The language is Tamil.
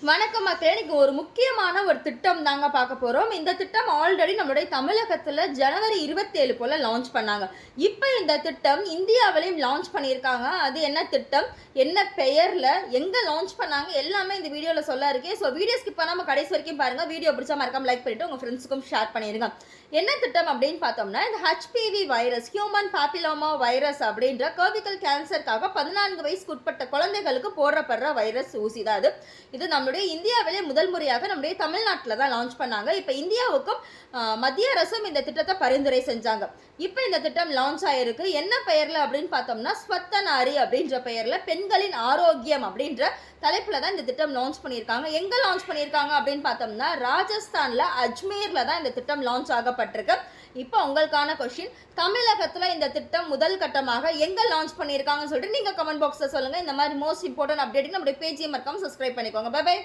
வணக்கம் மக்களே. இன்னைக்கு ஒரு முக்கியமான ஒரு திட்டம் தாங்க பார்க்க போறோம். இந்த திட்டம் ஆல்ரெடி நம்மளுடைய தமிழகத்துல ஜனவரி 27 போல லான்ச் பண்ணாங்க. இப்போ இந்த திட்டம் இந்தியாவிலையும் லான்ச் பண்ணியிருக்காங்க. அது என்ன திட்டம், என்ன பெயர்ல, எங்க லான்ச் பண்ணாங்க, எல்லாமே இந்த வீடியோல சொல்ல இருக்கேன். ஸோ வீடியோ ஸ்கிப் பண்ணாம கடைசி வரைக்கும் பாருங்க. வீடியோ பிடிச்சா மறக்காம லைக் பண்ணிட்டு உங்க ஃப்ரெண்ட்ஸுக்கும் ஷேர் பண்ணிருங்க. என்ன திட்டம் அப்படின்னு பார்த்தோம்னா, இந்த HPV virus, human papilloma virus அப்படின்ற கர்விக்கல் கேன்சருக்காக 14 வயசுக்கு உட்பட்ட குழந்தைகளுக்கு போடப்படுற வைரஸ் ஊசி தான் அது. இது நம்மளுடைய இந்தியாவிலே முதல் முறையாக நம்முடைய தமிழ்நாட்டில் தான் லான்ச் பண்ணாங்க. இப்போ இந்தியாவுக்கும் மத்திய அரசும் இந்த திட்டத்தை பரிந்துரை செஞ்சாங்க. இப்போ இந்த திட்டம் லான்ச் ஆயிருக்கு. என்ன பெயர்ல அப்படின்னு பார்த்தோம்னா, ஸ்வத்த நாரி அப்படின்ற பெயர்ல பெண்களின் ஆரோக்கியம் அப்படின்ற தலைப்புல தான் இந்த திட்டம் லான்ச் பண்ணியிருக்காங்க. எங்க லான்ச் பண்ணியிருக்காங்க அப்படின்னு பார்த்தோம்னா, ராஜஸ்தான்ல அஜ்மீர்ல தான் இந்த திட்டம் லான்ச் ஆகப்பட்டிருக்கு. இப்போ உங்களுக்கான கொஸ்டின், தமிழகத்துல இந்த திட்டம் முதல் கட்டமாக எங்க லான்ச் பண்ணியிருக்காங்கன்னு சொல்லிட்டு நீங்க கமெண்ட் பாக்ஸ்ல சொல்லுங்க. இந்த மாதிரி மோஸ்ட் இம்பார்ட்டன்ட் அப்டேட் நம்முடைய பேஜை மறக்காம சப்ஸ்கிரைப் பண்ணிக்கோங்க. Bye by.